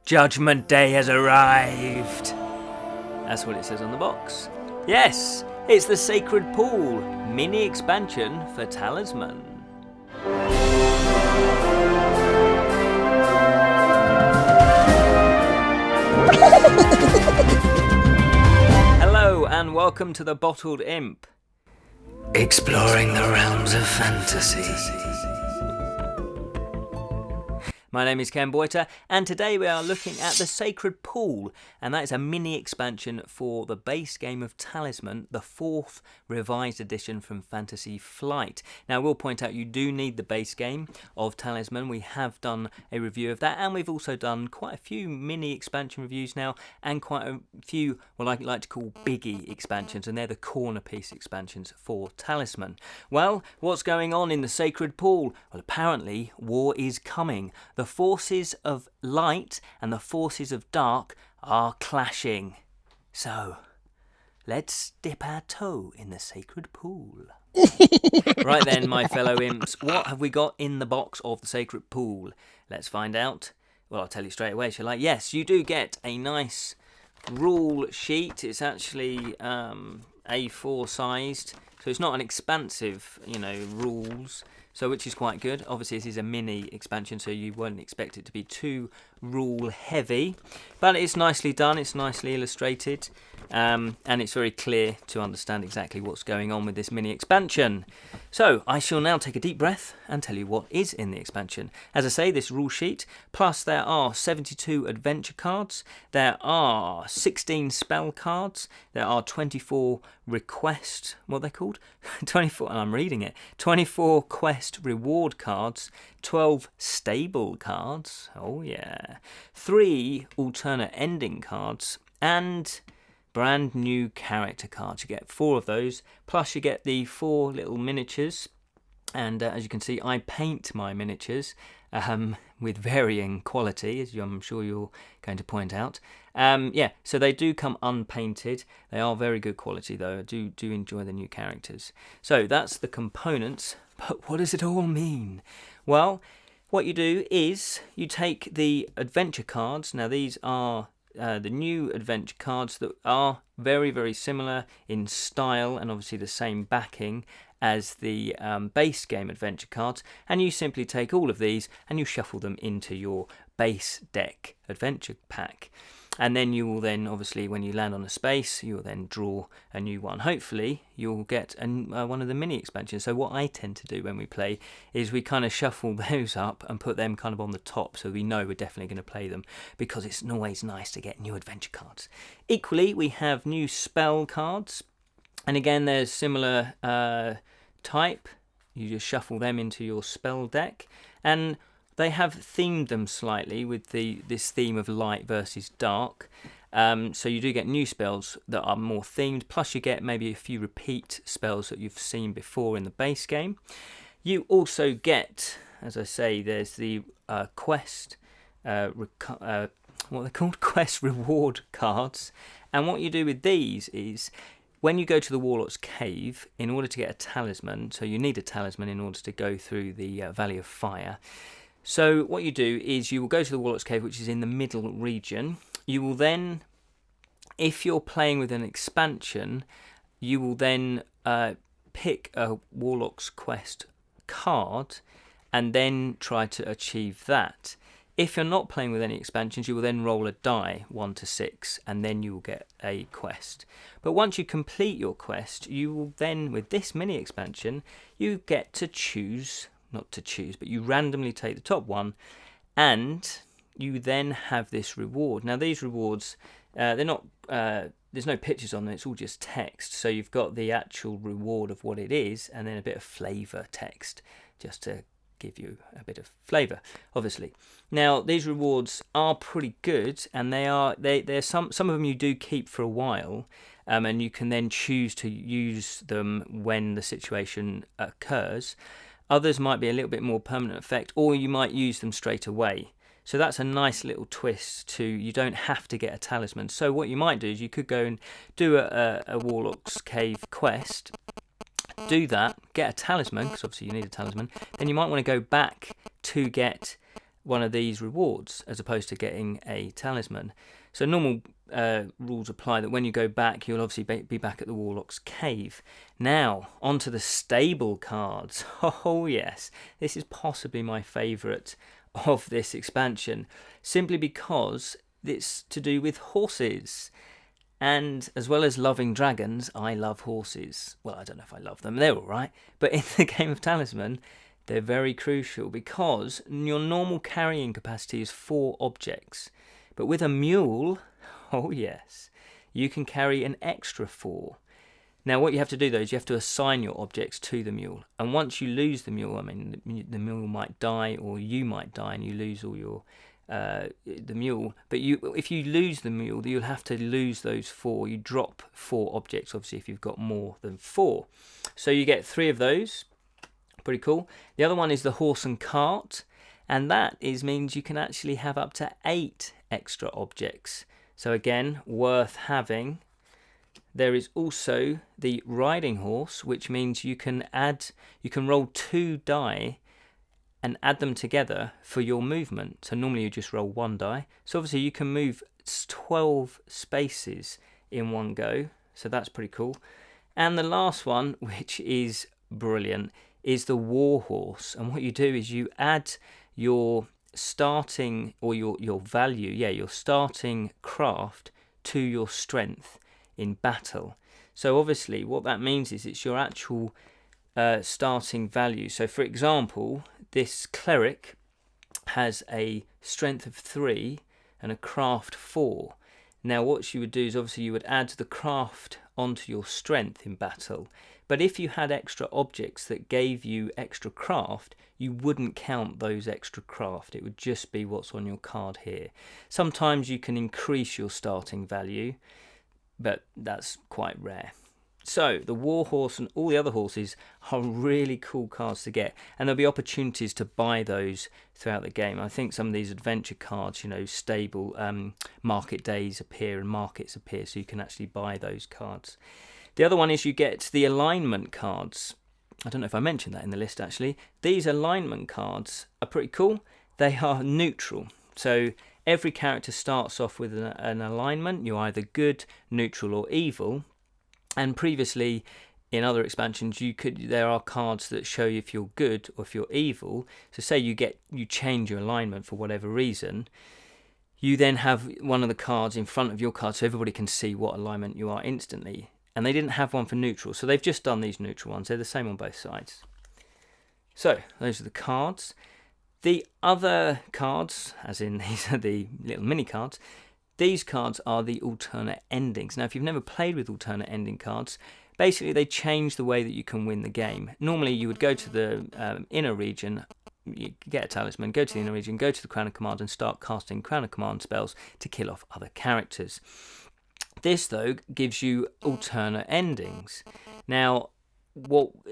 Judgment Day has arrived. That's what it says on the box. Yes, it's the Sacred Pool mini expansion for Talisman. Hello and welcome to the Bottled Imp, exploring the realms of fantasy. My name is Ken Boyter, and today we are looking at the Sacred Pool, and that is a mini expansion for the base game of Talisman, the 4th revised edition from Fantasy Flight. Now, I will point out you do need the base game of Talisman. We have done a review of that, and we've also done quite a few mini expansion reviews now, and quite a few what I like to call biggie expansions, and they're the corner piece expansions for Talisman. Well, what's going on in the Sacred Pool? Well, apparently war is coming. The forces of light and the forces of dark are clashing. So, let's dip our toe in the Sacred Pool. Right then, my fellow imps, what have we got in the box of the Sacred Pool? Let's find out. Well, I'll tell you straight away, shall I? Yes, you do get a nice rule sheet. It's actually A4 sized, so it's not an expansive, rules. So which is quite good. Obviously this is a mini expansion, so you won't expect it to be too rule heavy. But it's nicely done, it's nicely illustrated, and it's very clear to understand exactly what's going on with this mini expansion. So I shall now take a deep breath and tell you what is in the expansion. As I say, this rule sheet, plus there are 72 adventure cards, there are 16 spell cards, there are 24 request, what are they called? 24, and I'm reading it, 24 quest reward cards, 12 stable cards, oh yeah, 3 alternate ending cards, and brand new character cards. You get 4 of those, plus you get the 4 little miniatures, and as you can see, I paint my miniatures with varying quality, as I'm sure you're going to point out. So they do come unpainted. They are very good quality though. I do enjoy the new characters. So that's the components, but what does it all mean? Well, what you do is you take the adventure cards. Now these are the new adventure cards that are very, very similar in style and obviously the same backing as the base game adventure cards, and you simply take all of these and you shuffle them into your base deck adventure pack. And then you will then, obviously, when you land on a space, you will then draw a new one. Hopefully, you'll get one of the mini expansions. So what I tend to do when we play is we kind of shuffle those up and put them kind of on the top so we know we're definitely going to play them, because it's always nice to get new adventure cards. Equally, we have new spell cards. And again, there's similar type. You just shuffle them into your spell deck. And they have themed them slightly with this theme of light versus dark. So you do get new spells that are more themed, plus you get maybe a few repeat spells that you've seen before in the base game. You also get, as I say, there's the quest, what are they called? Quest reward cards. And what you do with these is, when you go to the Warlock's Cave, in order to get a talisman, so you need a talisman in order to go through the Valley of Fire. So what you do is you will go to the Warlock's Cave, which is in the middle region. You will then, if you're playing with an expansion, you will then pick a Warlock's Quest card and then try to achieve that. If you're not playing with any expansions, you will then roll a die, 1 to 6, and then you will get a quest. But once you complete your quest, you will then, with this mini expansion, you get to choose, not to choose, but you randomly take the top one, and you then have this reward. Now these rewards, they're not, there's no pictures on them, it's all just text. So you've got the actual reward of what it is, and then a bit of flavour text, just to give you a bit of flavour, obviously. Now these rewards are pretty good, and they're some of them you do keep for a while, and you can then choose to use them when the situation occurs. Others might be a little bit more permanent effect, or you might use them straight away. So that's a nice little twist to, you don't have to get a talisman. So what you might do is you could go and do a Warlock's Cave quest, do that, get a talisman, because obviously you need a talisman. Then you might want to go back to get one of these rewards as opposed to getting a talisman. So normal rules apply that when you go back, you'll obviously be back at the Warlock's cave. Now, onto the stable cards. Oh yes, this is possibly my favourite of this expansion, simply because it's to do with horses. And as well as loving dragons, I love horses. Well, I don't know if I love them, they're alright. But in the game of Talisman, they're very crucial because your normal carrying capacity is 4 objects. But with a mule, oh yes, you can carry an extra 4. Now what you have to do though is you have to assign your objects to the mule. And once you lose the mule, I mean the mule might die or you might die and you lose all your the mule. But if you lose the mule, you'll have to lose those 4. You drop 4 objects obviously if you've got more than 4. So you get 3 of those. Pretty cool. The other one is the horse and cart, and that means you can actually have up to 8 extra objects. So again, worth having. There is also the riding horse, which means you can roll 2 die and add them together for your movement. So normally you just roll 1 die. So obviously you can move 12 spaces in one go. So that's pretty cool. And the last one, which is brilliant, is the Warhorse. And what you do is you add your starting, or your value, your starting craft to your strength in battle. So obviously what that means is it's your actual starting value. So for example, this cleric has a strength of 3 and a craft 4. Now what you would do is obviously you would add the craft onto your strength in battle. But if you had extra objects that gave you extra craft, you wouldn't count those extra craft. It would just be what's on your card here. Sometimes you can increase your starting value, but that's quite rare. So the Warhorse and all the other horses are really cool cards to get, and there'll be opportunities to buy those throughout the game. I think some of these adventure cards, stable market days appear and markets appear, so you can actually buy those cards. The other one is you get the alignment cards. I don't know if I mentioned that in the list actually. These alignment cards are pretty cool. They are neutral. So every character starts off with an alignment. You're either good, neutral or evil. And previously in other expansions there are cards that show you if you're good or if you're evil. So say you change your alignment for whatever reason. You then have one of the cards in front of your card so everybody can see what alignment you are instantly. And they didn't have one for neutral, so they've just done these neutral ones. They're the same on both sides. So those are the cards. The other cards, as in these are the little mini cards, these cards are the alternate endings. Now if you've never played with alternate ending cards, basically they change the way that you can win the game. Normally you would go to the inner region, you get a talisman, go to the inner region, go to the Crown of Command and start casting Crown of Command spells to kill off other characters. This though gives you alternate endings. Now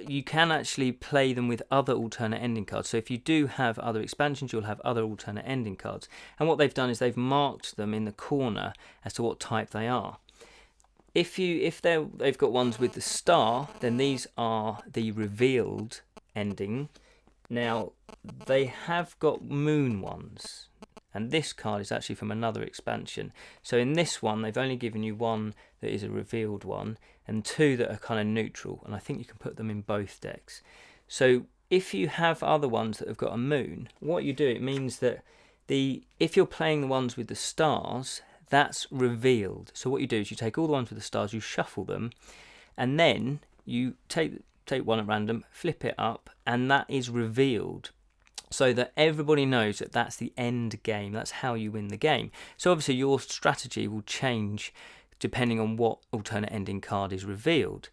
you can actually play them with other alternate ending cards. So if you do have other expansions, you'll have other alternate ending cards. And what they've done is they've marked them in the corner as to what type they are. If they've got ones with the star, then these are the revealed ending. Now they have got moon ones. And this card is actually from another expansion. So in this one, they've only given you one that is a revealed one and 2 that are kind of neutral. And I think you can put them in both decks. So if you have other ones that have got a moon, what you do, it means that if you're playing the ones with the stars, that's revealed. So what you do is you take all the ones with the stars, you shuffle them, and then you take one at random, flip it up, and that is revealed. So that everybody knows that that's the end game. That's how you win the game. So obviously your strategy will change depending on what alternate ending card is revealed.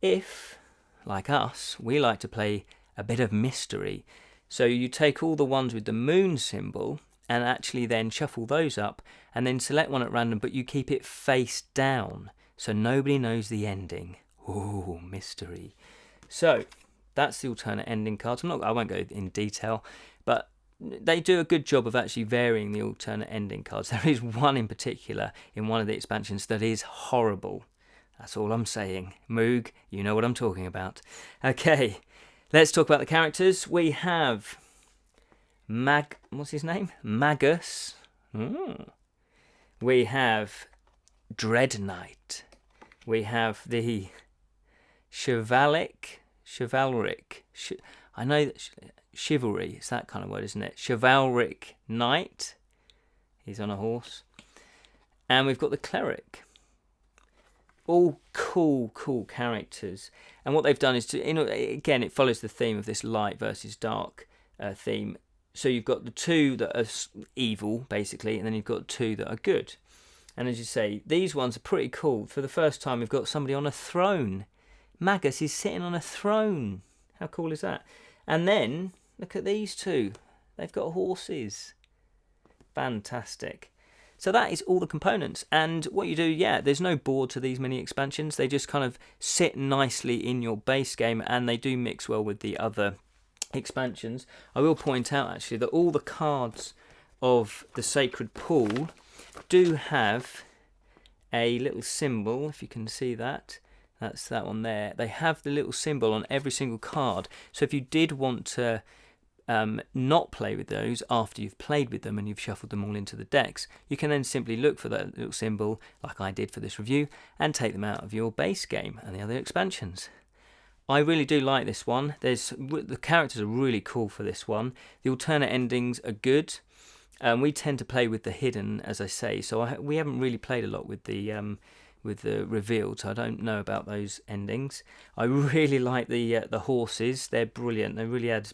If, like us, we like to play a bit of mystery. So you take all the ones with the moon symbol and actually then shuffle those up and then select one at random, but you keep it face down so nobody knows the ending. Ooh, mystery. So that's the alternate ending cards. I won't go in detail, but they do a good job of actually varying the alternate ending cards. There is one in particular in one of the expansions that is horrible. That's all I'm saying. Moog, you know what I'm talking about. Okay, let's talk about the characters. We have what's his name? Magus. We have Dread Knight. We have the chivalric. I know that chivalry is that kind of word, isn't it? Chivalric Knight. He's on a horse. And we've got the cleric. All cool characters. And what they've done is again, it follows the theme of this light versus dark theme. So you've got the two that are evil, basically, and then you've got two that are good. And as you say, these ones are pretty cool. For the first time, we've got somebody on a throne. Magus is sitting on a throne. How cool is that? And then, look at these two. They've got horses. Fantastic. So that is all the components. And what you do, there's no board to these mini expansions. They just kind of sit nicely in your base game, and they do mix well with the other expansions. I will point out, actually, that all the cards of the Sacred Pool do have a little symbol, if you can see that. That's that one there. They have the little symbol on every single card. So if you did want to not play with those after you've played with them and you've shuffled them all into the decks, you can then simply look for that little symbol, like I did for this review, and take them out of your base game and the other expansions. I really do like this one. The characters are really cool for this one. The alternate endings are good. We tend to play with the hidden, as I say, so we haven't really played a lot with the revealed, so I don't know about those endings. I really like the horses. They're brilliant. They really add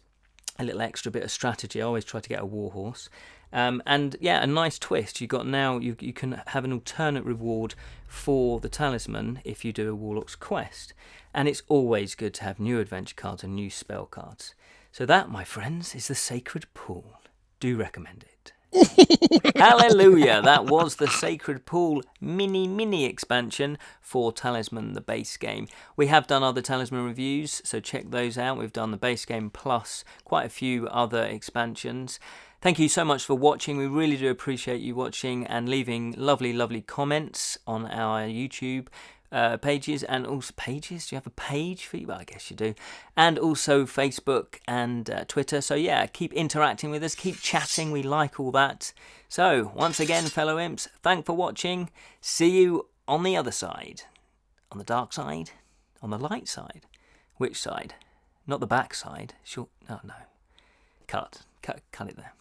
a little extra bit of strategy. I always try to get a Warhorse. And yeah, a nice twist. You can have an alternate reward for the talisman if you do a Warlock's quest. And it's always good to have new adventure cards and new spell cards. So that, my friends, is the Sacred Pool. Do recommend it. Hallelujah! That was the Sacred Pool mini expansion for Talisman, the base game. We have done other Talisman reviews, so check those out. We've done the base game plus quite a few other expansions. Thank you so much for watching. We really do appreciate you watching and leaving lovely comments on our YouTube pages, and also pages. Do you have a page for you? Well, I guess you do. And also Facebook and Twitter. So yeah, keep interacting with us, keep chatting. We like all that. So once again, fellow imps, thanks for watching. See you on the other side. On the dark side? On the light side? Which side? Not the back side. Sure. Oh no. Cut it there.